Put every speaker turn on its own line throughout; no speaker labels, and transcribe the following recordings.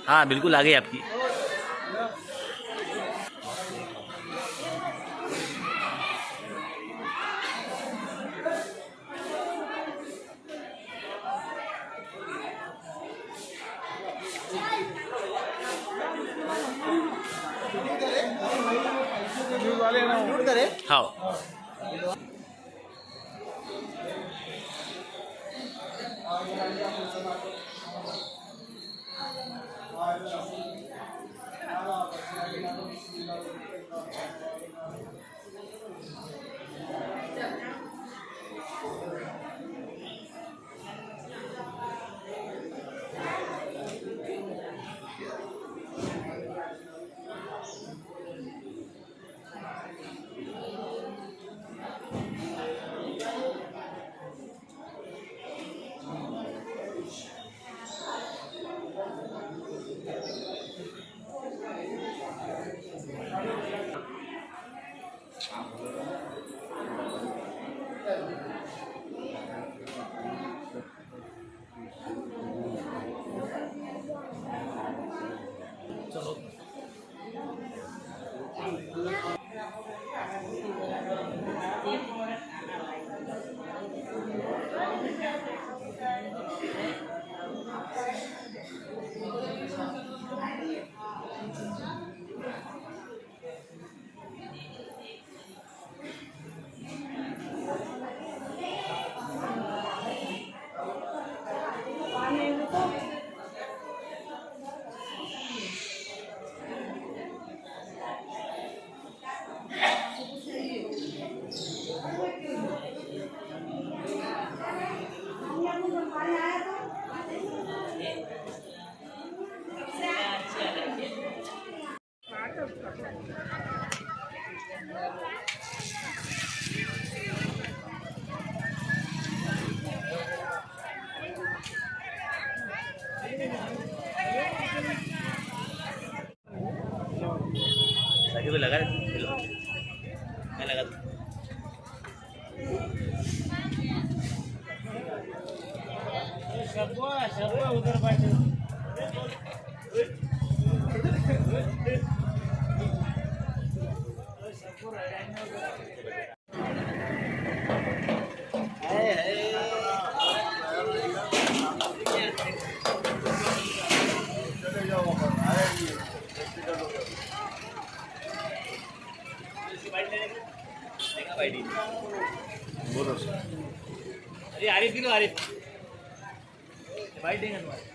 हाँ बिल्कुल आ गई आपकी। हाँ साथी को लगा मैं लगा दूँ। उधर बैठे बोलो अरे आरिफ की लो आरिफ बाइट देंगे तुम्हारे।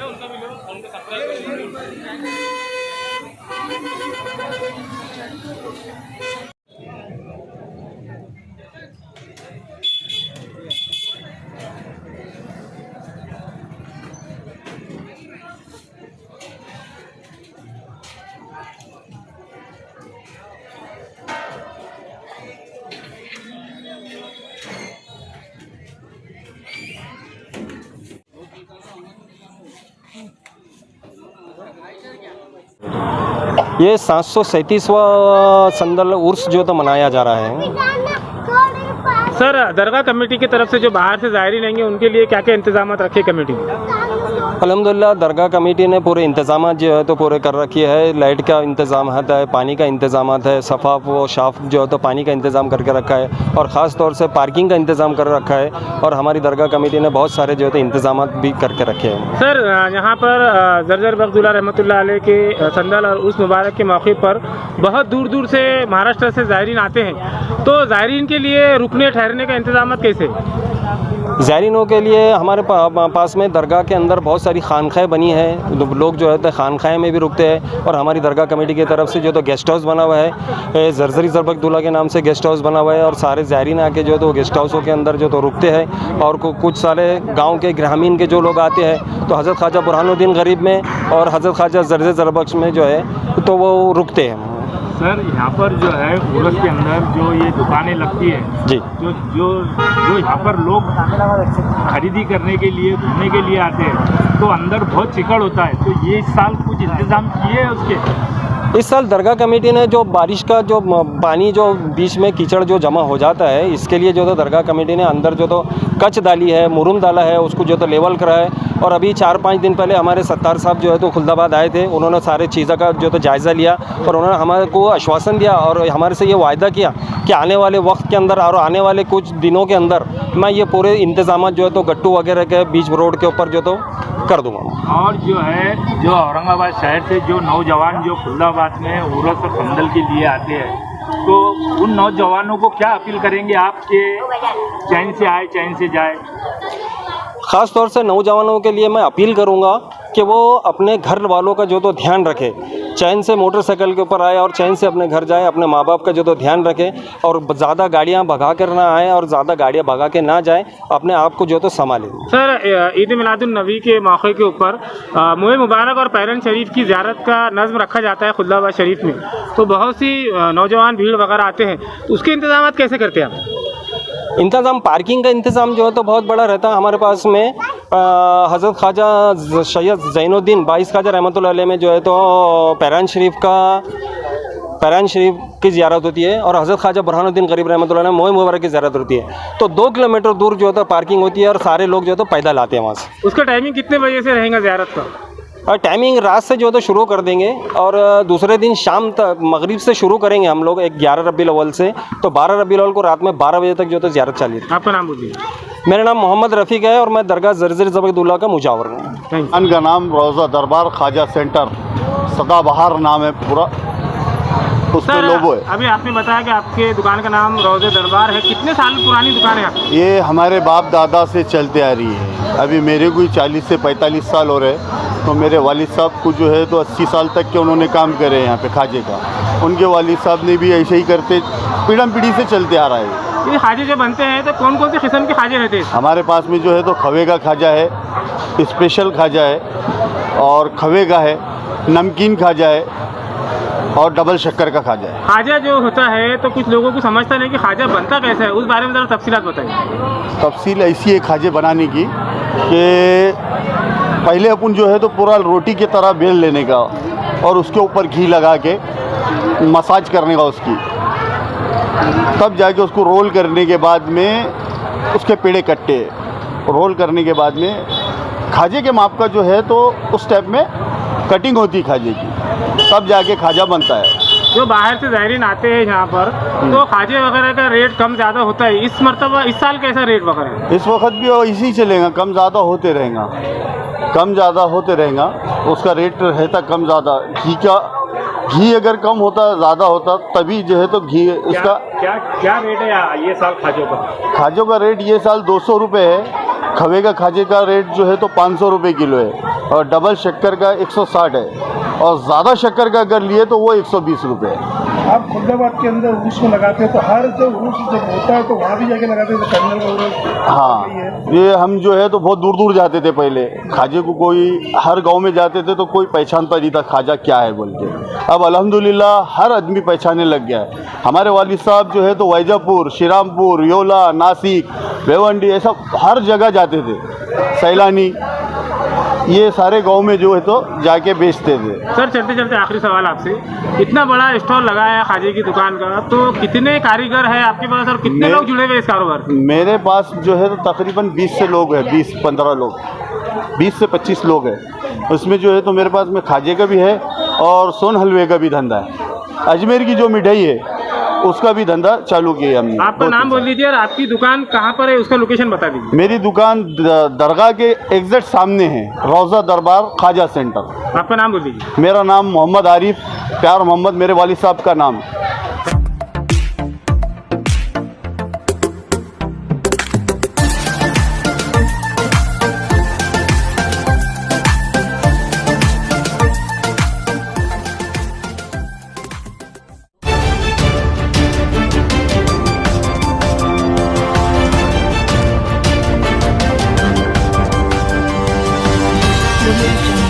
उनका भी लो उनका सब्सक्राइब
ये 737वां संदल उर्स जो तो मनाया जा रहा है। सर, दरगाह कमेटी की तरफ से जो बाहर से ज़ायरीन आएंगे उनके लिए क्या क्या इंतजाम रखे कमेटी ने?
अल्हम्दुलिल्लाह दरगाह कमेटी ने पूरे इंतजाम जो है तो पूरे कर रखी है। लाइट का इंतज़ाम है, पानी का इंतजाम है, सफ़ाफ व साफ जो है तो पानी का इंतज़ाम करके रखा है और ख़ास तौर से पार्किंग का इंतज़ाम कर रखा है। और हमारी दरगाह कमेटी ने बहुत सारे जो है तो इंतजाम भी करके रखे हैं।
सर, यहाँ पर जर्जर बख्तुल्लाह रहमतुल्लाह अलैह के संदल और उस मुबारक के मौके पर बहुत दूर दूर से महाराष्ट्र से ज़ायरीन आते हैं, तो ज़ायरीन के लिए रुकने ठहरने का इंतजाम कैसे?
ज़ायरीनों के लिए हमारे पास में दरगाह के अंदर बहुत सारी खानखाएँ बनी हैं। लोग जो है तो खानखाएँ में भी रुकते हैं और हमारी दरगाह कमेटी की तरफ से जो तो गेस्ट हाउस बना हुआ है, जर्जरी ज़रबकतुल्लाह के नाम से गेस्ट हाउस बना हुआ है और सारे ज़ायरीन आके जो है तो गेस्ट हाउसों के अंदर जो तो रुकते हैं। और कुछ सारे गाँव के ग्रामीण के जो लोग आते हैं तो हज़रत ख्वाजा बुरहानुद्दीन गरीब में और हज़रत ख्वाजा जर्जर ज़रबख्श में जो है तो वो रुकते हैं।
सर, यहाँ पर जो है उर्स के अंदर जो ये दुकानें लगती है
जी,
जो यहाँ पर लोग खरीदी करने के लिए घूमने के लिए आते हैं तो अंदर बहुत चिकड़ होता है, तो ये इस साल कुछ इंतजाम किए हैं उसके?
इस साल दरगाह कमेटी ने जो बारिश का जो पानी जो बीच में कीचड़ जो जमा हो जाता है, इसके लिए जो तो दरगाह कमेटी ने अंदर जो तो कच डाली है, मुरुम डाला है, उसको जो तो लेवल करा है। और अभी 4-5 दिन पहले हमारे सत्तार साहब जो है तो खुलदाबाद आए थे, उन्होंने सारे चीज़ों का जो तो जायज़ा लिया और उन्होंने हमारे को आश्वासन दिया और हमारे से ये वायदा किया कि आने वाले वक्त के अंदर और आने वाले कुछ दिनों के अंदर मैं ये पूरे इंतजाम जो है तो गट्टू वगैरह के बीच रोड के ऊपर जो तो कर दूँगा।
और जो है जो औरंगाबाद शहर से जो नौजवान जो खुलदाबाद में उर्स और संदल के लिए आते हैं, तो उन नौजवानों को क्या अपील करेंगे आप कि चैन से आए चैन से जाए?
ख़ास तौर से नौजवानों के लिए मैं अपील करूंगा कि वो अपने घर वालों का जो तो ध्यान रखे, चैन से मोटरसाइकिल के ऊपर आए और चैन से अपने घर जाए, अपने माँ बाप का जो तो ध्यान रखे और ज़्यादा गाड़ियाँ भगा कर ना आए और ज़्यादा गाड़ियाँ भगा के ना जाए, अपने आप को जो तो संभालें।
सर, ईद मिलादुन नबी के मौके के ऊपर मुए मुबारक और पैरन शरीफ की ज़ियारत का नज़्म रखा जाता है खुलदाबाद शरीफ में, तो बहुत सी नौजवान भीड़ वगैरह आते हैं, तो उसके इंतजाम कैसे करते हैं आप?
इंतज़ाम पार्किंग का इंतज़ाम जो है तो बहुत बड़ा रहता है हमारे पास में। हज़रत ख्वाजा सैयद ज़ैनुद्दीन बाईस ख्वाजा रहमतुल्लाह अलैह में जो है तो पैरान शरीफ की ज़ियारत होती है और हज़रत ख्वाजा बुरहानुद्दीन गरीब रहमतुल्लाह अलैह मोए मुबारक की ज़ियारत होती है। तो 2 किलोमीटर दूर जो है तो पार्किंग होती है और सारे लोग जो है तो पैदल आते हैं वहाँ से।
उसका टाइमिंग कितने बजे से रहेगा ज़ियारत का?
और टाइमिंग रात से जो है तो शुरू कर देंगे और दूसरे दिन शाम तक मगरिब से शुरू करेंगे हम लोग 11 रबीउल अव्वल से, तो 12 रबीउल अव्वल को रात में 12 बजे तक जो है तो ज़ियारत चालू है।
आपका नाम बोलिए।
मेरा नाम मोहम्मद रफ़ीक है और मैं दरगाह जर्जर ज़रबकतुल्लाह का मुजावर हूँ।
का नाम रोज़ा दरबार ख्वाजा सेंटर सदाबहार नाम है पूरा, उसमें लोगो है।
अभी आपने बताया कि आपके दुकान का नाम रोज़ा दरबार है, कितने साल पुरानी दुकान है आपकी?
ये हमारे बाप दादा से चलते आ रही है, अभी मेरे को 40 से 45 साल हो रहे हैं। तो मेरे वालिद साहब को जो है तो 80 साल तक के उन्होंने काम करे यहाँ पे खाजे का, उनके वालिद साहब ने भी ऐसे ही करते पीढ़म पीढ़ी से चलते आ रहा है।
ये खाजे जो बनते हैं तो कौन कौन से किस्म के खाजे रहते हैं?
हमारे पास में जो है तो खवे का खाजा है, स्पेशल खाजा है और खवे का है, नमकीन खाजा है और डबल शक्कर का खाजा है।
खाजा जो होता है तो कुछ लोगों को समझता नहीं कि खाजा बनता कैसा है, उस बारे में ज़रा तफसीलात बताइए।
तफसील ऐसी है खाजे बनाने की कि पहले अपन जो है तो पूरा रोटी की तरह बेल लेने का और उसके ऊपर घी लगा के मसाज करने का उसकी, तब जाके उसको रोल करने के बाद में उसके पेड़े कट्टे रोल करने के बाद में खाजे के माप का जो है तो उस टाइप में कटिंग होती है खाजे की, तब जाके खाजा बनता है।
जो बाहर से ज़ायरीन आते हैं यहाँ पर तो खाजे वगैरह का रेट कम ज़्यादा होता है, इस मरतबा इस साल कैसा रेट वगैरह है?
इस वक्त भी इसी चलेगा, कम ज़्यादा होते रहेगा, कम ज़्यादा होते रहेगा, उसका रेट रहता कम ज़्यादा। घी अगर कम होता ज़्यादा होता तभी जो है तो घी इसका
क्या रेट है ये साल खाजों का?
खाजों का रेट ये साल 200 रुपये है, खवे का खाजे का रेट जो है तो 500 रुपये किलो है और डबल शक्कर का 160 है और ज़्यादा शक्कर का अगर लिए तो वो 120 रुपये है।
आप खुलदाबाद के अंदर उर्स में लगाते हैं तो हर जब उर्स जब होता है तो वहाँ भी जाके लगाते हैं, तो कर्नल का उर्स?
हाँ, ये हम जो है तो बहुत दूर दूर जाते थे पहले खाजे को, कोई हर गांव में जाते थे तो कोई पहचानता नहीं था खाजा क्या है बोल के। अब अल्हम्दुलिल्लाह हर आदमी पहचानने लग गया है। हमारे वालिद साहब जो है तो वैजापुर, श्रीरामपुर, योला, नासिक, भिवंडी ऐसा हर जगह जाते थे, सैलानी, ये सारे गांव में जो है तो जाके बेचते थे।
सर चलते चलते आखिरी सवाल आपसे, इतना बड़ा स्टॉल लगाया है खाजे की दुकान का, तो कितने कारीगर हैं आपके पास और कितने लोग जुड़े हुए इस कारोबार से?
मेरे पास जो है तो तकरीबन 20 से लोग हैं, 20-15 लोग, 20 से 25 लोग हैं। उसमें जो है तो मेरे पास में खाजे का भी है और सोन हलवे का भी धंधा है। अजमेर की जो मिठाई है उसका भी धंधा चालू किया हमने।
आपका नाम बोल दीजिए और आपकी दुकान कहाँ पर है, उसका लोकेशन बता दीजिए।
मेरी दुकान दरगाह के एग्जैक्ट सामने है, रोज़ा दरबार खाजा सेंटर।
आपका नाम बोल दीजिए।
मेरा नाम मोहम्मद आरिफ प्यार मोहम्मद, मेरे वालिद साहब का नाम है।
Revolution.